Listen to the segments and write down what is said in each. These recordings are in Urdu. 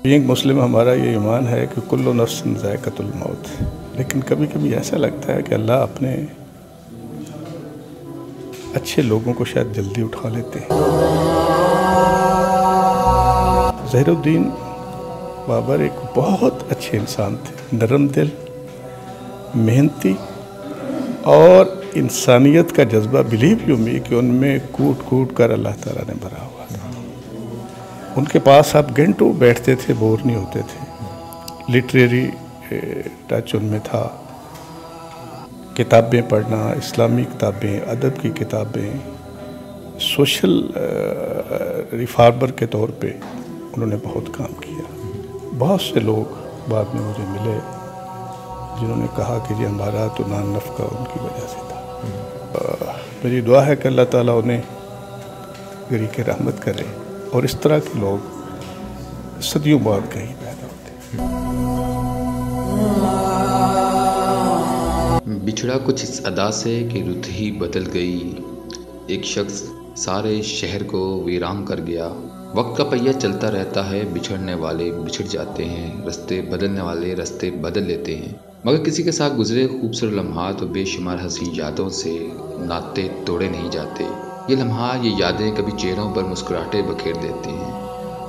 ایک مسلم ہمارا یہ ایمان ہے کہ کل نفس ذائقۃ الموت، لیکن کبھی کبھی ایسا لگتا ہے کہ اللہ اپنے اچھے لوگوں کو شاید جلدی اٹھا لیتے ہیں۔ ظہیر الدین بابر ایک بہت اچھے انسان تھے، نرم دل، محنتی اور انسانیت کا جذبہ بلیو یو می کہ ان میں کوٹ کوٹ کر اللہ تعالیٰ نے بھرا ہوا تھا۔ ان کے پاس آپ گھنٹوں بیٹھتے تھے، بور نہیں ہوتے تھے۔ لٹریری ٹچ ان میں تھا، کتابیں پڑھنا، اسلامی کتابیں، ادب کی کتابیں، سوشل ریفارمر کے طور پہ انہوں نے بہت کام کیا۔ بہت سے لوگ بعد میں مجھے ملے جنہوں نے کہا کہ یہ ہمارا تو نان نفقہ ان کی وجہ سے تھا۔ میری دعا ہے کہ اللہ تعالیٰ انہیں غریق رحمت کرے، اور اس طرح کے لوگ صدیوں بعد کہیں پیدا ہوتے ہیں۔ بچھڑا کچھ اس ادا سے کہ رت ہی بدل گئی، ایک شخص سارے شہر کو ویران کر گیا۔ وقت کا پہیہ چلتا رہتا ہے، بچھڑنے والے بچھڑ جاتے ہیں، رستے بدلنے والے رستے بدل لیتے ہیں، مگر کسی کے ساتھ گزرے خوبصورت لمحات اور بے شمار حسین یادوں سے ناطے توڑے نہیں جاتے۔ یہ لمحات، یہ یادیں کبھی چہروں پر مسکراہٹیں بکھیر دیتی ہیں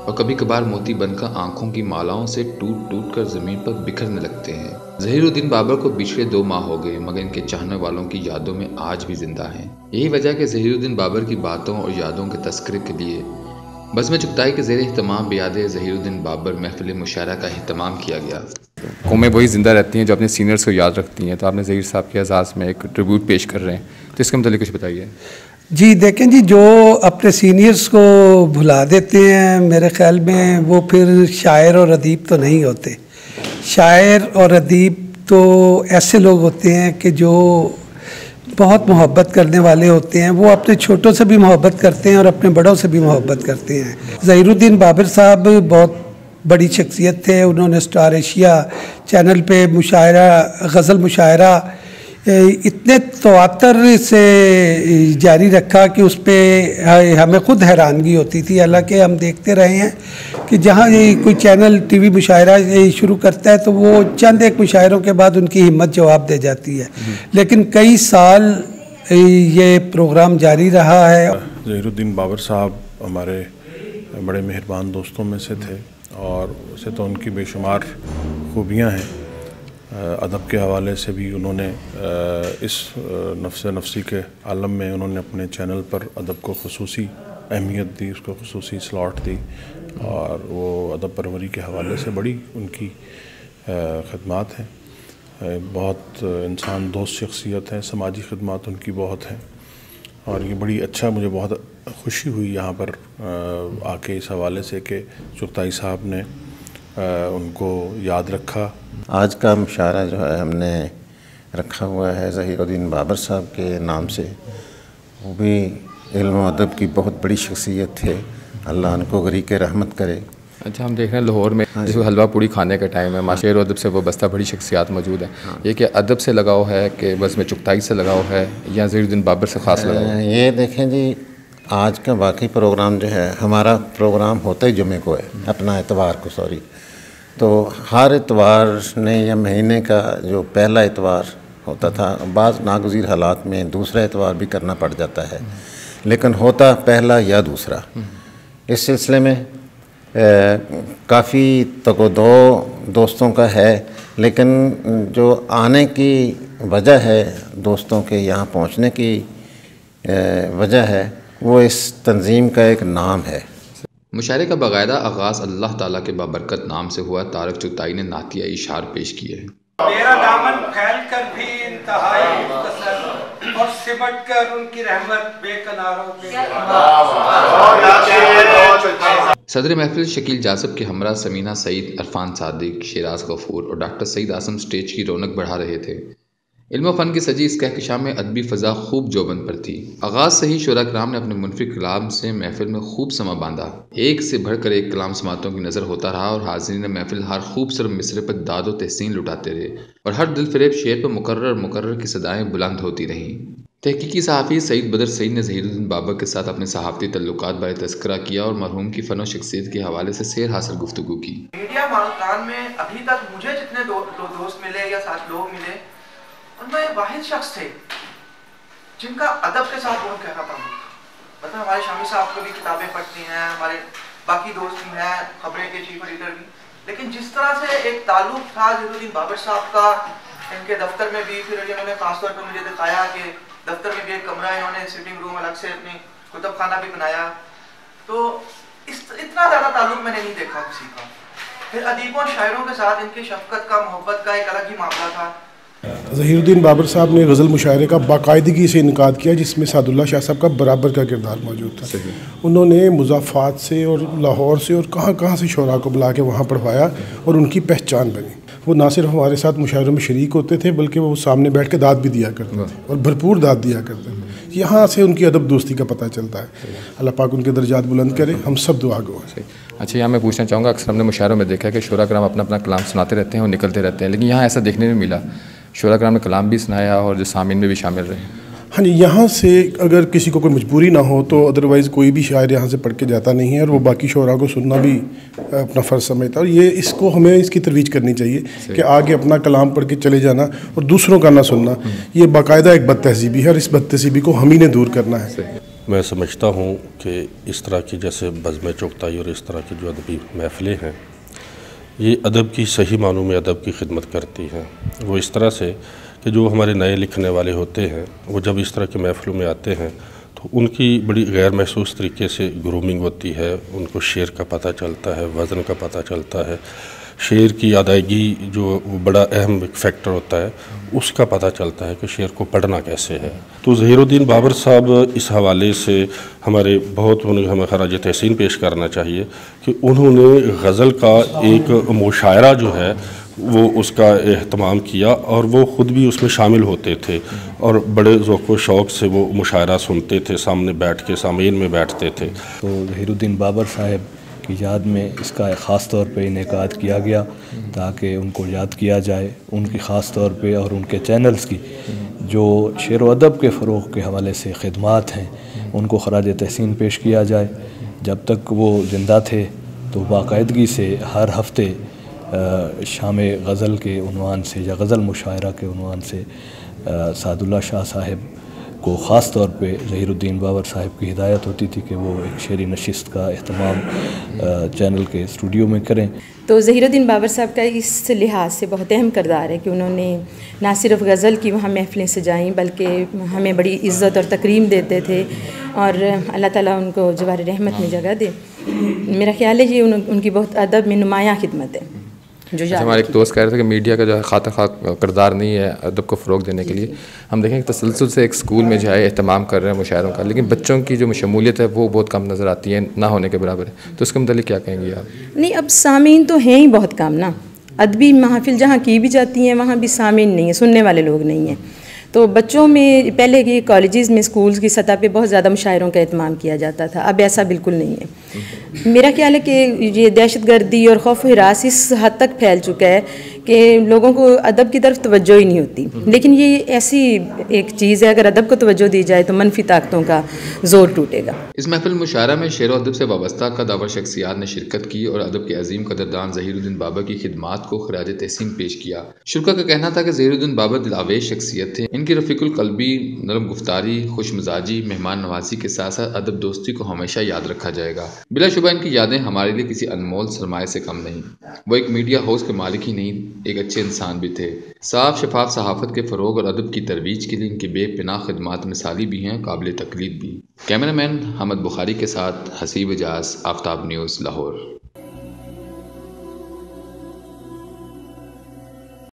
اور کبھی کبھار موتی بن کر آنکھوں کی مالاؤں سے ٹوٹ ٹوٹ کر زمین پر بکھرنے لگتے ہیں۔ ظہیر الدین بابر کو بچھڑے 2 ماہ ہو گئے، مگر ان کے چاہنے والوں کی یادوں میں آج بھی زندہ ہیں۔ یہی وجہ کہ ظہیر الدین بابر کی باتوں اور یادوں کے تذکرے کے لیے بزم چغتائی کے زیر اہتمام بیاد ظہیر الدین بابر محفل مشاعرہ کا اہتمام کیا گیا۔ قومیں وہی زندہ رہتی ہیں جو اپنے سینئرز کو یاد رکھتی ہیں، تو آپ نے ظہیر صاحب کے اعزاز میں ایک ٹریبیوٹ پیش کر رہے ہیں، تو اس کے متعلق کچھ بتائیے۔ جی دیکھیں جی، جو اپنے سینئرز کو بھلا دیتے ہیں میرے خیال میں وہ پھر شاعر اور ادیب تو نہیں ہوتے۔ شاعر اور ادیب تو ایسے لوگ ہوتے ہیں کہ جو بہت محبت کرنے والے ہوتے ہیں، وہ اپنے چھوٹوں سے بھی محبت کرتے ہیں اور اپنے بڑوں سے بھی محبت کرتے ہیں۔ ظہیر الدین بابر صاحب بہت بڑی شخصیت تھے، انہوں نے اسٹار ایشیا چینل پہ مشاعرہ، غزل مشاعرہ اتنے تواتر سے جاری رکھا کہ اس پہ ہمیں خود حیرانگی ہوتی تھی۔ حالانکہ ہم دیکھتے رہے ہیں کہ جہاں کوئی چینل ٹی وی مشاعرہ شروع کرتا ہے تو وہ چند ایک مشاعروں کے بعد ان کی ہمت جواب دے جاتی ہے، لیکن کئی سال یہ پروگرام جاری رہا ہے۔ ظہیر الدین بابر صاحب ہمارے بڑے مہربان دوستوں میں سے تھے، اور ویسے تو ان کی بے شمار خوبیاں ہیں۔ ادب کے حوالے سے بھی انہوں نے اس نفس نفسی کے عالم میں انہوں نے اپنے چینل پر ادب کو خصوصی اہمیت دی، اس کو خصوصی سلاٹ دی، اور وہ ادب پروری کے حوالے سے بڑی ان کی خدمات ہیں۔ بہت انسان دوست شخصیت ہے، سماجی خدمات ان کی بہت ہیں، اور یہ بڑی اچھا، مجھے بہت خوشی ہوئی یہاں پر آ کے اس حوالے سے کہ چغتائی صاحب نے ان کو یاد رکھا۔ آج کا مشاعرہ جو ہے ہم نے رکھا ہوا ہے ظہیر الدین بابر صاحب کے نام سے، وہ بھی علم و ادب کی بہت بڑی شخصیت تھے، اللہ ان کو غریق رحمت کرے۔ اچھا، ہم دیکھ رہے ہیں لاہور میں جس کو حلوہ پوڑی کھانے کا ٹائم ہے، شعر و ادب سے وہ بستہ بڑی شخصیات موجود ہیں، یہ کہ ادب سے لگاؤ ہے کہ بزم چغتائی سے لگاؤ ہے یا ظہیر الدین بابر سے خاص لگاؤ ہے؟ یہ دیکھیں جی، آج کا باقی پروگرام جو ہے، ہمارا پروگرام ہوتا ہی جمعے کو ہے، اپنا اتوار کو، سوری، تو ہر اتوار نے یا مہینے کا جو پہلا اتوار ہوتا تھا، بعض ناگزیر حالات میں دوسرا اتوار بھی کرنا پڑ جاتا ہے، لیکن ہوتا پہلا یا دوسرا۔ اس سلسلے میں کافی تگ و دو دوستوں کا ہے، لیکن جو آنے کی وجہ ہے، دوستوں کے یہاں پہنچنے کی وجہ ہے، وہ اس تنظیم کا ایک نام ہے۔ مشاعرے کا باقاعدہ آغاز اللہ تعالیٰ کے بابرکت نام سے ہوا۔ طارق چغتائی نے نعتیہ اشعار پیش کیے ہیں۔ میرا دامن پھیل کر بھی انتہائی مختصر، اور سمٹ کر ان کی رحمت بے کناروں پہ۔ صدر محفل شکیل جاسب کے ہمراہ سمینہ سعید، عرفان صادق، شیراز غفور اور ڈاکٹر سعید اعظم سٹیج کی رونق بڑھا رہے تھے۔ علم و فن کی سجی اس کہکشاں میں ادبی فضا خوب جوبن پر تھی۔ آغاز سے ہی شعراء کرام نے اپنے منفرد کلام سے محفل میں خوب سما باندھا۔ ایک سے بڑھ کر ایک کلام سماعتوں کی نظر ہوتا رہا، اور حاضرین محفل ہر خوبصورت مصرعے پر داد و تحسین لٹاتے رہے، اور ہر دل فریب شعر پر مکرر کی صدائیں بلند ہوتی رہیں۔ تحقیقی صحافی سعید بدر سعید نے ظہیر الدین بابر کے ساتھ اپنے صحافتی تعلقات بارے تذکرہ کیا اور مرحوم کی فن و شخصیت کے حوالے سے سیر حاصل گفتگو کی۔ میڈیا مالکان میں ابھی تک مجھے جتنے دوست ملے یا ساتھ لوگ ملے، ان میں واحد شخص تھے جن کا ادب کے ساتھ بہت گہرا تعلق تھا۔ مطلب ہمارے شامی صاحب کو بھی کتابیں پڑھتی ہیں، ہمارے باقی دوست بھی ہیں، خبریں کے چیف ایڈیٹر بھی، لیکن جس طرح سے ایک تعلق تھا ظہیر الدین بابر صاحب کا ان کے دفتر میں بھی، پھر انہوں نے خاص طور پر مجھے دکھایا کہ دفتر میں بھی ایک کمرہ ہے، انہوں نے سٹنگ روم الگ سے اپنی کتب خانہ بھی بنایا، تو اتنا زیادہ تعلق میں نے نہیں دیکھا کسی کا۔ پھر ادیبوں شاعروں کے ساتھ ان کی شفقت کا، محبت کا ایک الگ ہی معاملہ تھا۔ ظہیر الدین بابر صاحب نے غزل مشاعرے کا باقاعدگی سے انعقاد کیا، جس میں سعد اللہ شاہ صاحب کا برابر کا کردار موجود تھا۔ انہوں نے مضافات سے اور لاہور سے اور کہاں کہاں سے شعراء کو بلا کے وہاں پڑھوایا اور ان کی پہچان بنی۔ وہ نہ صرف ہمارے ساتھ مشاعروں میں شریک ہوتے تھے بلکہ وہ سامنے بیٹھ کے داد بھی دیا کرتے تھے اور بھرپور داد دیا کرتے تھے۔ یہاں سے ان کی ادب دوستی کا پتہ چلتا ہے۔ اللہ پاک ان کے درجات بلند کرے، ہم سب دعا گو ہیں۔ اچھا، یہاں میں پوچھنا چاہوں گا، اکثر ہم نے مشاعروں میں دیکھا ہے کہ شعراء کرام اپنا کلام سناتے رہتے ہیں اور نکلتے رہتے ہیں، لیکن یہاں ایسا دیکھنے میں ملا شعراء کرام نے کلام بھی سنایا اور جو سامعین میں بھی شامل رہے۔ ہاں جی، یہاں سے اگر کسی کو کوئی مجبوری نہ ہو تو ادروائز کوئی بھی شاعر یہاں سے پڑھ کے جاتا نہیں ہے، اور وہ باقی شعراء کو سننا بھی اپنا فرض سمجھتا ہے، اور یہ اس کو ہمیں اس کی ترویج کرنی چاہیے کہ آگے اپنا کلام پڑھ کے چلے جانا اور دوسروں کا نہ سننا، یہ باقاعدہ ایک بد تہذیبی ہے اور اس بد تہذیبی کو ہم ہی نے دور کرنا ہے۔ میں سمجھتا ہوں کہ اس طرح کی جیسے بزم چغتائی اور اس طرح کی جو ادبی محفلیں ہیں، یہ ادب کی صحیح معنوں میں ادب کی خدمت کرتی ہیں۔ وہ اس طرح سے کہ جو ہمارے نئے لکھنے والے ہوتے ہیں، وہ جب اس طرح کے محفلوں میں آتے ہیں تو ان کی بڑی غیر محسوس طریقے سے گرومنگ ہوتی ہے، ان کو شعر کا پتہ چلتا ہے، وزن کا پتہ چلتا ہے، شعر کی ادائیگی جو بڑا اہم ایک فیکٹر ہوتا ہے اس کا پتہ چلتا ہے کہ شعر کو پڑھنا کیسے ہے۔ تو ظہیر الدین بابر صاحب اس حوالے سے ہمارے بہت ہمیں خراج تحسین پیش کرنا چاہیے کہ انہوں نے غزل کا ایک مشاعرہ جو ہے وہ اس کا اہتمام کیا، اور وہ خود بھی اس میں شامل ہوتے تھے اور بڑے ذوق و شوق سے وہ مشاعرہ سنتے تھے، سامنے بیٹھ کے سامعین میں بیٹھتے تھے۔ تو ظہیر الدین بابر صاحب کی یاد میں اس کا خاص طور پہ انعقاد کیا گیا تاکہ ان کو یاد کیا جائے، ان کی خاص طور پہ اور ان کے چینلز کی جو شعر و ادب کے فروغ کے حوالے سے خدمات ہیں ان کو خراج تحسین پیش کیا جائے۔ جب تک وہ زندہ تھے تو باقاعدگی سے ہر ہفتے شام غزل کے عنوان سے یا غزل مشاعرہ کے عنوان سے سعد اللہ شاہ صاحب کو خاص طور پہ ظہیر الدین بابر صاحب کی ہدایت ہوتی تھی کہ وہ ایک شعری نشست کا اہتمام چینل کے اسٹوڈیو میں کریں۔ تو ظہیر الدین بابر صاحب کا اس لحاظ سے بہت اہم کردار ہے کہ انہوں نے نہ صرف غزل کی وہاں محفلیں سجائیں بلکہ ہمیں بڑی عزت اور تکریم دیتے تھے، اور اللہ تعالیٰ ان کو جوار رحمت میں جگہ دے۔ میرا خیال ہے یہ ان کی بہت ادب میں نمایاں خدمت ہے۔ ہمارے ایک دوست کہہ رہے تھے کہ میڈیا کا جو ہے خاطر خواہ کردار نہیں ہے ادب کو فروغ دینے کے لیے۔ ہم دیکھیں کہ تسلسل سے ایک اسکول میں جو ہے اہتمام کر رہے ہیں مشاعروں کا، لیکن بچوں کی جو شمولیت ہے وہ بہت کم نظر آتی ہے، نہ ہونے کے برابر ہے۔ تو اس کے متعلق کیا کہیں گے آپ؟ نہیں، اب سامعین تو ہیں ہی بہت کم نا، ادبی محافل جہاں کی بھی جاتی ہیں وہاں بھی سامعین نہیں ہیں، سننے والے لوگ نہیں ہیں۔ تو بچوں میں پہلے کی کالجز میں اسکولز کی سطح پہ بہت زیادہ مشاعروں کا اہتمام کیا جاتا تھا، اب ایسا بالکل نہیں ہے۔ میرا خیال ہے کہ یہ دہشت گردی اور خوف و ہراس اس حد تک پھیل چکا ہے کہ لوگوں کو ادب کی طرف توجہ ہی نہیں ہوتی، لیکن یہ ایسی ایک چیز ہے اگر ادب کو توجہ دی جائے تو منفی طاقتوں کا زور ٹوٹے گا۔ اس محفل مشاعرہ میں شعر و ادب سے وابستہ قداور شخصیات نے شرکت کی اور ادب کے عظیم قدردان ظہیر الدین بابر کی خدمات کو خراج تحسین پیش کیا۔ شرکا کا کہنا تھا کہ ظہیر الدین بابر دلاویز شخصیت تھے، ان کی رفیق القلبی، نرم گفتاری، خوش مزاجی، مہمان نوازی کے ساتھ ساتھ ادب دوستی کو ہمیشہ یاد رکھا جائے گا۔ بلا شبہ ان کی یادیں ہمارے لیے کسی انمول سرمایہ سے کم نہیں۔ وہ ایک میڈیا ہاؤس کے مالک ہی نہیں، ایک اچھے انسان بھی تھے۔ صاف شفاف صحافت کے فروغ اور ادب کی ترویج کے لیے ان کی بے پناہ خدمات مثالی بھی ہیں، قابل تقلید بھی۔ کیمرہ مین حمد بخاری کے ساتھ حسیب اجاز، آفتاب نیوز، لاہور۔